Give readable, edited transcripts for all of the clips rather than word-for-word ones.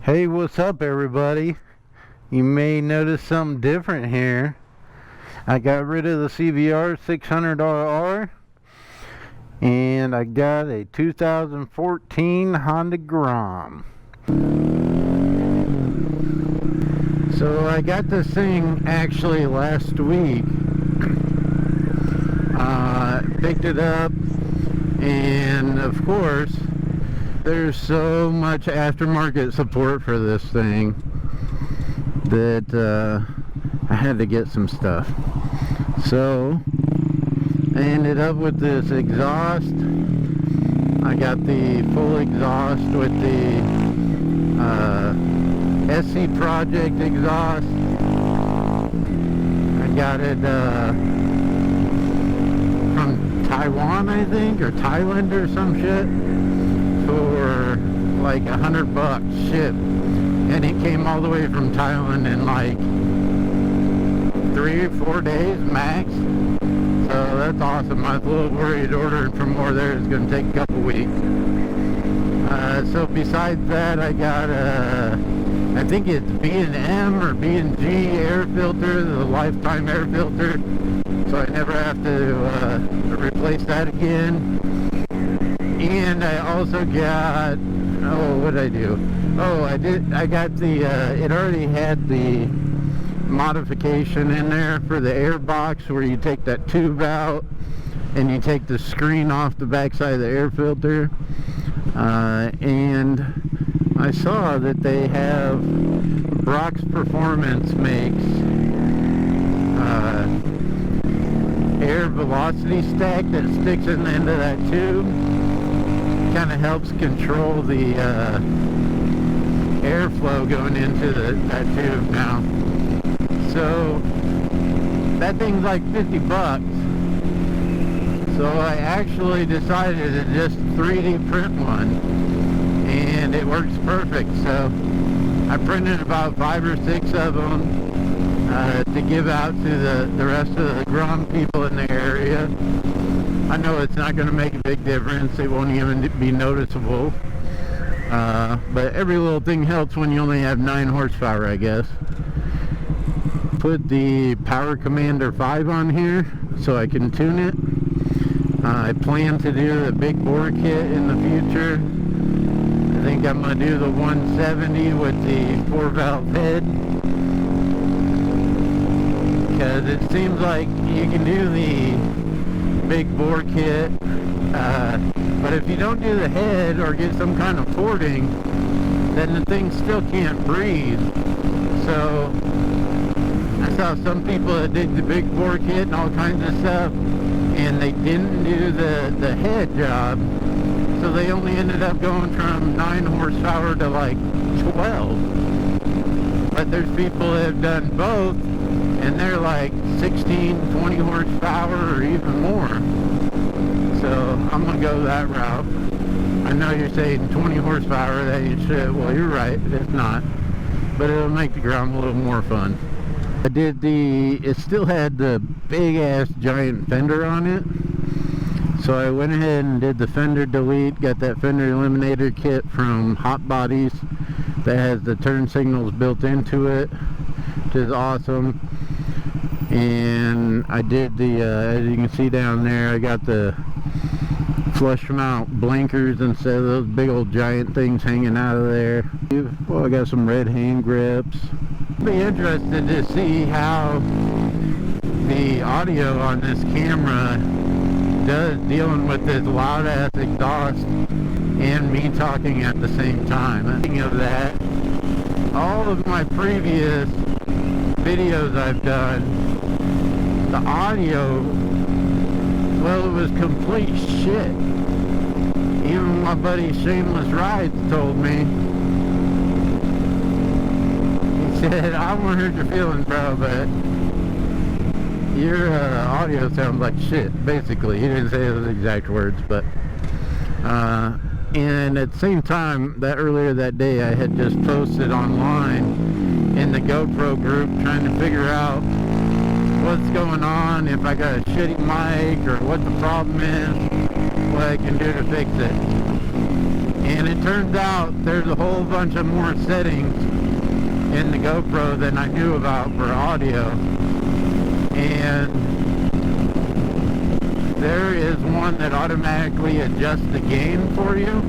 Hey, what's up everybody? You may notice something different here. I got rid of the CVR 600RR and I got a 2014 Honda Grom. So I got this thing actually last week. Picked it up, and of course there's so much aftermarket support for this thing that I had to get some stuff. So I ended up with this exhaust. I got the full exhaust with the SC Project exhaust. I got it from Taiwan, I think, or Thailand or some shit, for like $100 shipped, and it came all the way from Thailand in like 3 or 4 days max. So that's awesome. I was a little worried ordering from more there is going to take a couple weeks. So besides that, I got I think it's B&M or B&G air filter, the lifetime air filter, so I never have to replace that again. And I also got, what did I do? I got the, it already had the modification in there for the air box, where you take that tube out and you take the screen off the backside of the air filter. And I saw that they have Brock's Performance makes air velocity stack that sticks in the end of that tube. Kind of helps control the airflow going into that tube now. So that thing's like $50. So I actually decided to just 3D print one, and it works perfect. So I printed about 5 or 6 of them to give out to the rest of the Grom people in the area. I know it's not going to make a big difference. It won't even be noticeable. But every little thing helps when you only have 9 horsepower, I guess. Put the Power Commander 5 on here so I can tune it. I plan to do the big bore kit in the future. I think I'm going to do the 170 with the 4-valve head, because it seems like you can do the big bore kit, but if you don't do the head or get some kind of porting, then the thing still can't breathe. So I saw some people that did the big bore kit and all kinds of stuff, and they didn't do the head job, so they only ended up going from 9 horsepower to like 12. But there's people that have done both, and they're like 16, 20 horsepower or even more. So I'm gonna go that route. I know you're saying 20 horsepower, that ain't shit. Well, you're right, it's not, but it'll make the Grom a little more fun. I did it still had the big ass giant fender on it, so I went ahead and did the fender delete. Got that fender eliminator kit from Hot Bodies that has the turn signals built into it, which is awesome. And I did as you can see down there, I got the flush mount blinkers instead of those big old giant things hanging out of there. Well, I got some red hand grips. Be interested to see how the audio on this camera does dealing with this loud ass exhaust and me talking at the same time. Speaking of that, all of my previous videos I've done, the audio, well, it was complete shit. Even my buddy Shameless Rides told me, he said, I won't hurt your feelings, bro, but your audio sounds like shit, basically. He didn't say those exact words, but and at the same time, that earlier that day, I had just posted online in the GoPro group trying to figure out what's going on, if I got a shitty mic, or what the problem is, what I can do to fix it. And it turns out there's a whole bunch of more settings in the GoPro than I knew about for audio. And there is one that automatically adjusts the gain for you,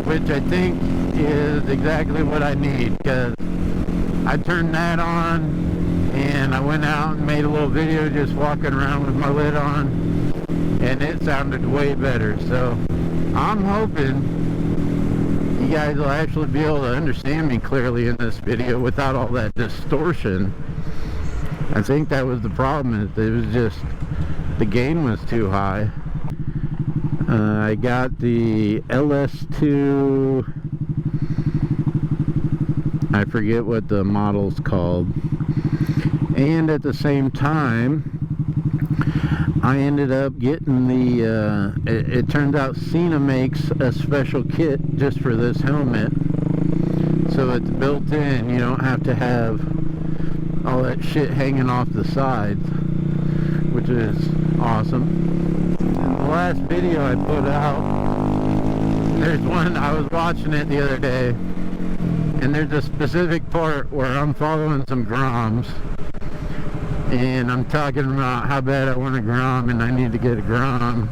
which I think is exactly what I need, because I turned that on and I went out and made a little video just walking around with my lid on, and it sounded way better. So I'm hoping you guys will actually be able to understand me clearly in this video without all that distortion. I think that was the problem, is it was just the gain was too high. I got the LS2, I forget what the model's called, and at the same time I ended up getting the it turns out Cena makes a special kit just for this helmet, so it's built in. You don't have to have all that shit hanging off the sides, which is awesome. The last video I put out, there's one, I was watching it the other day, and there's a specific part where I'm following some Groms, and I'm talking about how bad I want a Grom and I need to get a Grom.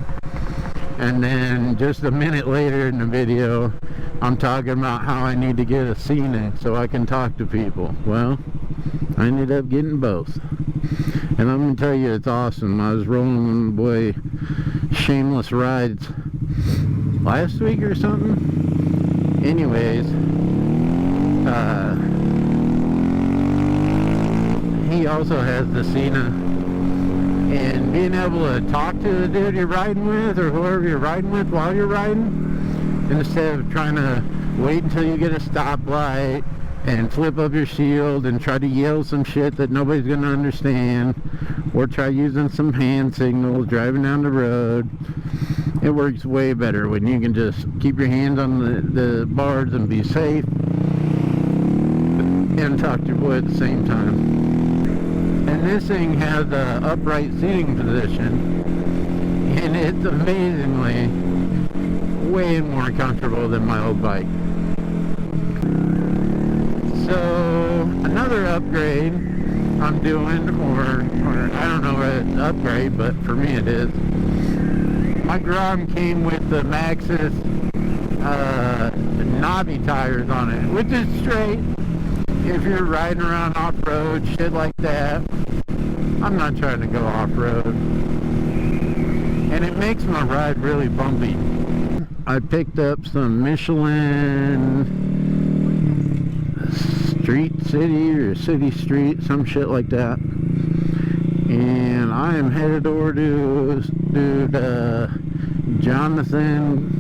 And then just a minute later in the video, I'm talking about how I need to get a Cena so I can talk to people. Well, I ended up getting both. And I'm going to tell you, it's awesome. I was rolling my boy Shameless Rides last week or something. Anyways, he also has the Cena, and being able to talk to the dude you're riding with or whoever you're riding with while you're riding, instead of trying to wait until you get a stoplight and flip up your shield and try to yell some shit that nobody's gonna understand, or try using some hand signals driving down the road. It works way better when you can just keep your hands on the bars and be safe and talk to your boy at the same time. And this thing has a upright seating position, and it's amazingly way more comfortable than my old bike. So another upgrade I'm doing, or I don't know whether it's an upgrade, but for me it is. My Grom came with the Maxxis knobby tires on it, which is straight if you're riding around off-road, shit like that. I'm not trying to go off-road, and it makes my ride really bumpy. I picked up some Michelin Street City or City Street, some shit like that, and I am headed over to Jonathan,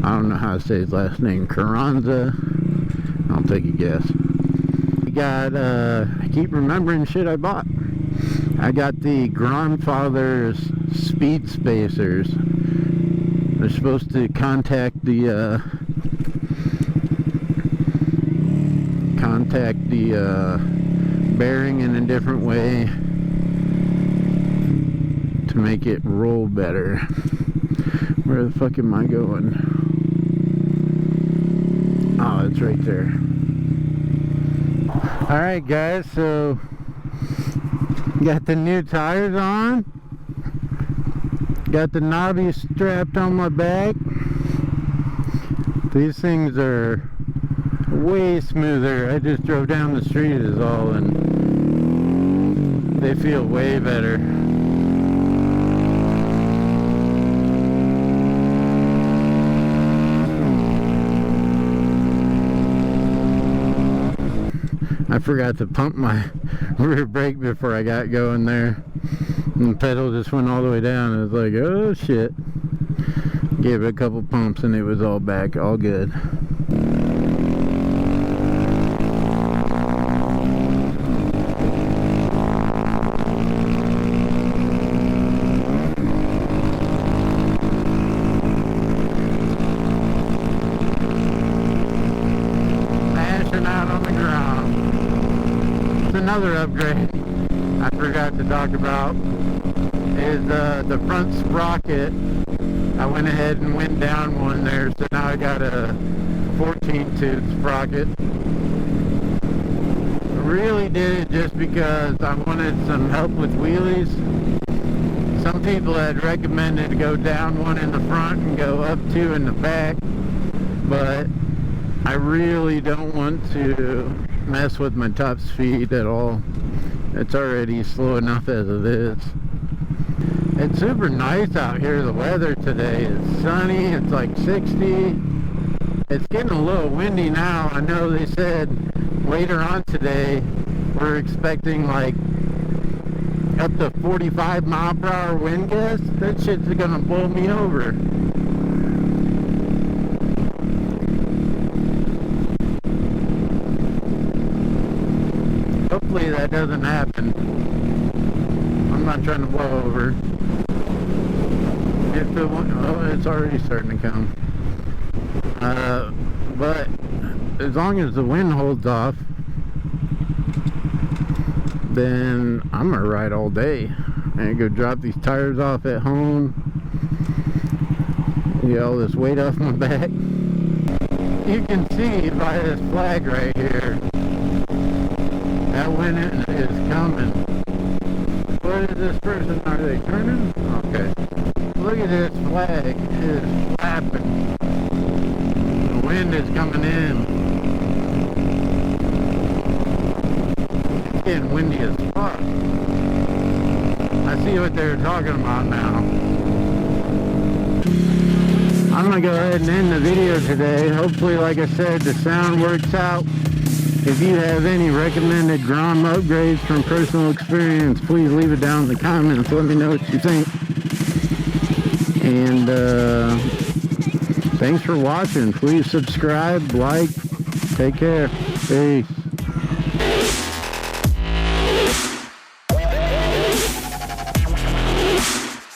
I don't know how to say his last name, Carranza. I'll take a guess. I keep remembering shit I bought. I got the Grandfather's speed spacers. They're supposed to contact the bearing in a different way to make it roll better. Where the fuck am I going? Oh, it's right there. Alright guys, so got the new tires on, got the knobby strapped on my back. These things are way smoother. I just drove down the street is all, and they feel way better. I forgot to pump my rear brake before I got going there, and the pedal just went all the way down. I was like, oh shit. Gave it a couple pumps and it was all back, all good. Mashing out on the ground. Another upgrade I forgot to talk about is the front sprocket I went ahead and went down one there, so now I got a 14 tooth sprocket. I really did it just because I wanted some help with wheelies. Some people had recommended to go down one in the front and go up two in the back, but I really don't want to mess with my top speed at all. It's already slow enough as it is. It's super nice out here. The weather today is sunny. It's like 60. It's getting a little windy now. I know they said later on today we're expecting like up to 45 mile per hour wind gusts. That shit's gonna blow me over. Hopefully that doesn't happen. I'm not trying to blow over. If it, oh, it's already starting to come. But as long as the wind holds off, then I'm gonna ride all day. I'm gonna go drop these tires off at home. Get all this weight off my back. You can see by this flag right here, that wind is coming. What is this person? Are they turning? Okay. Look at this flag. It is flapping. The wind is coming in. It's getting windy as fuck. I see what they're talking about now. I'm going to go ahead and end the video today. Hopefully, like I said, the sound works out. If you have any recommended Grom upgrades from personal experience, please leave it down in the comments. Let me know what you think. And thanks for watching. Please subscribe, like, take care. Peace.